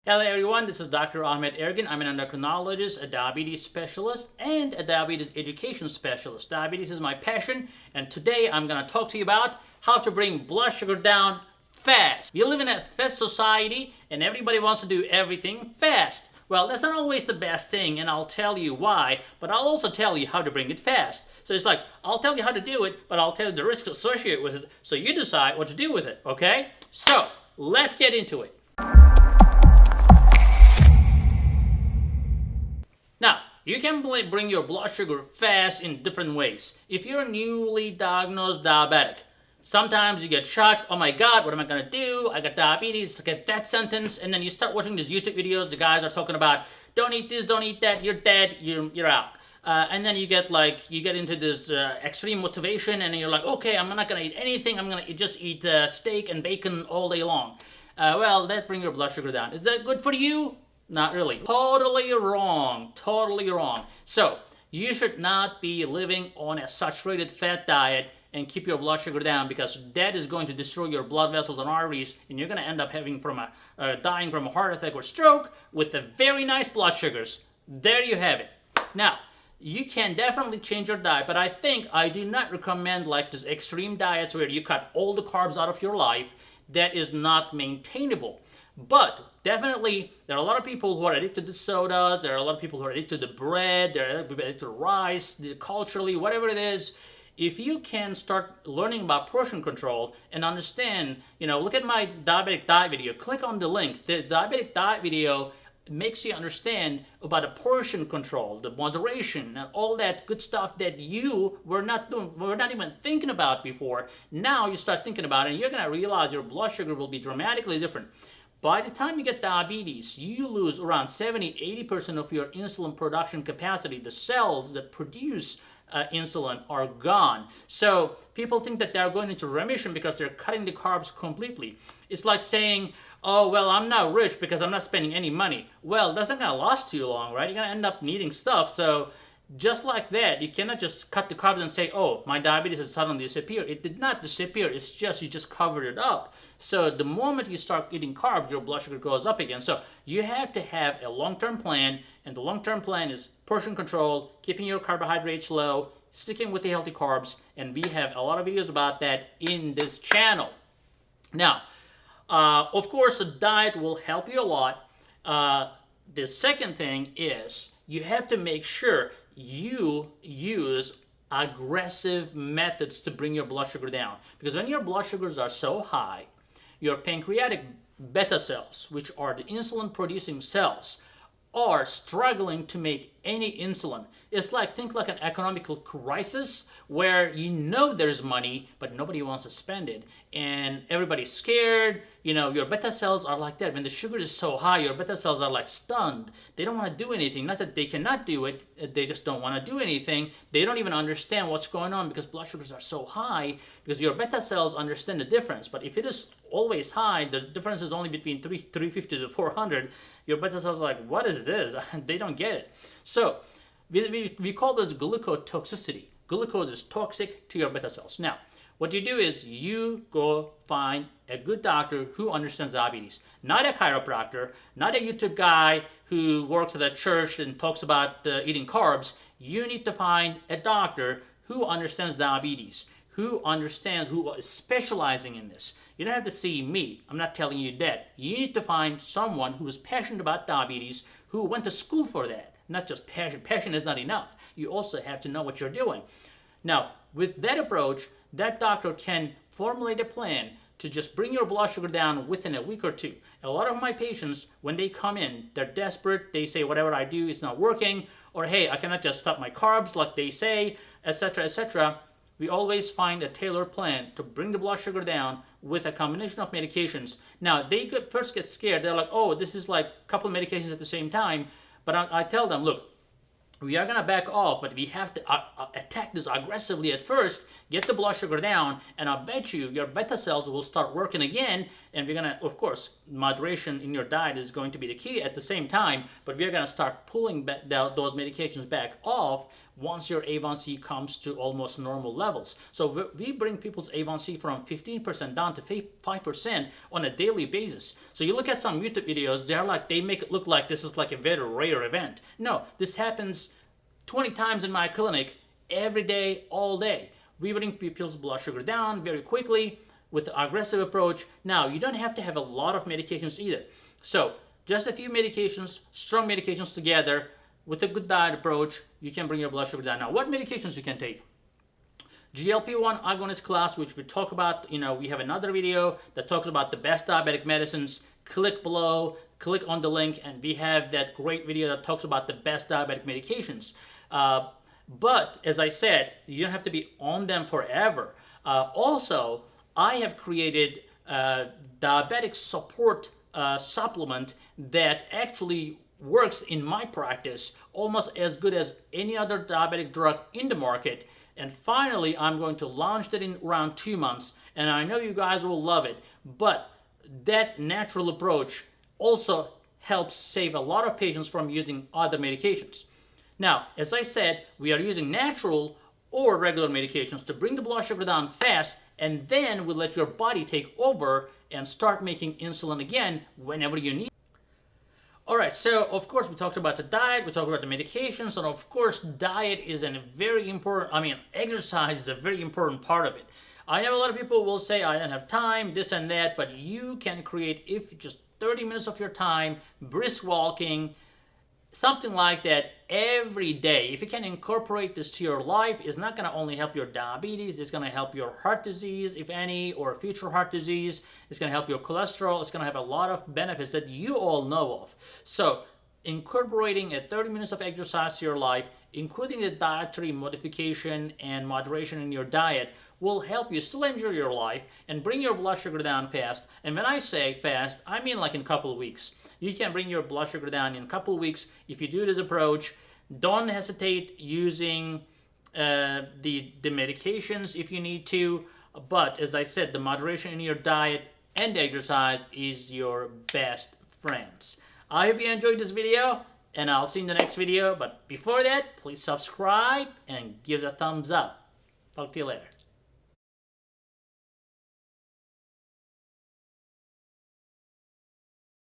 Hello everyone, this is Dr. Ahmed Ergin. I'm an endocrinologist, a diabetes specialist, and a diabetes education specialist. Diabetes is my passion, and today I'm going to talk to you about how to bring blood sugar down fast. We live in a fast society, and everybody wants to do everything fast. Well, that's not always the best thing, and I'll tell you why, but I'll also tell you how to bring it fast. So it's like, I'll tell you how to do it, but I'll tell you the risks associated with it, so you decide what to do with it, okay? So, let's get into it. Now, you can bring your blood sugar fast in different ways. If you're a newly diagnosed diabetic, sometimes you get shocked, oh my god, what am I going to do? I got diabetes, I get that sentence, and then you start watching these YouTube videos, the guys are talking about, don't eat this, don't eat that, you're dead, you're out. And then you get into this extreme motivation, and then you're like, okay, I'm not going to eat anything, I'm going to just eat steak and bacon all day long. Well, that brings your blood sugar down. Is that good for you? Not really. Totally wrong. Totally wrong. So, you should not be living on a saturated fat diet and keep your blood sugar down, because that is going to destroy your blood vessels and arteries, and you're going to end up dying from a heart attack or stroke with the very nice blood sugars. There you have it. Now, you can definitely change your diet, but I do not recommend like this extreme diets where you cut all the carbs out of your life. That is not maintainable. But definitely, there are a lot of people who are addicted to sodas, there are a lot of people who are addicted to bread, they're addicted to rice, culturally, whatever it is. If you can start learning about portion control and understand, look at my diabetic diet video, click on the link. The diabetic diet video makes you understand about the portion control, the moderation, and all that good stuff that you were not even thinking about before. Now you start thinking about it, and you're going to realize your blood sugar will be dramatically different. By the time you get diabetes, you lose around 70-80% of your insulin production capacity. The cells that produce insulin are gone. So people think that they're going into remission because they're cutting the carbs completely. It's like saying, oh, well, I'm not rich because I'm not spending any money. Well, that's not going to last too long, right? You're going to end up needing stuff. So just like that, you cannot just cut the carbs and say, oh, my diabetes has suddenly disappeared. It did not disappear. It's just, you just covered it up. So the moment you start eating carbs, your blood sugar goes up again. So you have to have a long-term plan, and the long-term plan is portion control, keeping your carbohydrates low, sticking with the healthy carbs, and we have a lot of videos about that in this channel. Now, of course, the diet will help you a lot. The second thing is you have to make sure you use aggressive methods to bring your blood sugar down. Because when your blood sugars are so high, your pancreatic beta cells, which are the insulin-producing cells, are struggling to make any insulin. It's like, think like an economical crisis where there's money, but nobody wants to spend it. And everybody's scared. Your beta cells are like that. When the sugar is so high, your beta cells are like stunned. They don't want to do anything. Not that they cannot do it. They just don't want to do anything. They don't even understand what's going on because blood sugars are so high, because your beta cells understand the difference. But if it is always high, the difference is only between 350 to 400. Your beta cells are like, what is this? They don't get it. So we call this glucotoxicity. Glucose is toxic to your beta cells. Now, what you do is you go find a good doctor who understands diabetes. Not a chiropractor, not a YouTube guy who works at a church and talks about eating carbs. You need to find a doctor who understands diabetes, who is specializing in this. You don't have to see me. I'm not telling you that. You need to find someone who is passionate about diabetes, who went to school for that. Not just passion. Passion is not enough. You also have to know what you're doing. Now, with that approach, that doctor can formulate a plan to just bring your blood sugar down within a week or two. A lot of my patients, when they come in, they're desperate. They say, whatever I do is not working, or hey, I cannot just stop my carbs like they say, etc., etc. We always find a tailored plan to bring the blood sugar down with a combination of medications. Now, they first get scared. They're like, oh, this is like a couple of medications at the same time. But I tell them, look, we are gonna back off, but we have to attack this aggressively at first, get the blood sugar down, and I bet you your beta cells will start working again, and we're gonna, of course, moderation in your diet is going to be the key at the same time, but we're gonna start pulling back those medications back off once your A1C comes to almost normal levels. So we bring people's A1C from 15% down to 5% on a daily basis. So you look at some YouTube videos, they make it look like this is like a very rare event. No, this happens 20 times in my clinic every day, all day. We bring people's blood sugar down very quickly with the aggressive approach. Now, you don't have to have a lot of medications either. So just a few medications, strong medications together, with a good diet approach, you can bring your blood sugar down. Now, what medications you can take? GLP-1 agonist class, which we talk about, we have another video that talks about the best diabetic medicines. Click below, click on the link, and we have that great video that talks about the best diabetic medications. But, as I said, you don't have to be on them forever. Also, I have created a diabetic support supplement that actually works in my practice almost as good as any other diabetic drug in the market. And finally, I'm going to launch that in around 2 months, and I know you guys will love it. But that natural approach also helps save a lot of patients from using other medications. Now, as I said, we are using natural or regular medications to bring the blood sugar down fast, and then we let your body take over and start making insulin again whenever you need. Alright, so of course we talked about the diet, we talked about the medications, and of course diet is a very important, exercise is a very important part of it. I know a lot of people will say, I don't have time, this and that, but you can create, if just 30 minutes of your time, brisk walking, something like that every day. If you can incorporate this to your life, it's not going to only help your diabetes, it's going to help your heart disease, if any, or future heart disease. It's going to help your cholesterol. It's going to have a lot of benefits that you all know of. So incorporating a 30 minutes of exercise to your life, including the dietary modification and moderation in your diet, will help you still enjoy your life and bring your blood sugar down fast. And when I say fast, I mean like in a couple of weeks. You can bring your blood sugar down in a couple of weeks if you do this approach. Don't hesitate using the medications if you need to. But as I said, the moderation in your diet and exercise is your best friends. I hope you enjoyed this video, and I'll see you in the next video. But before that, please subscribe and give it a thumbs up. Talk to you later.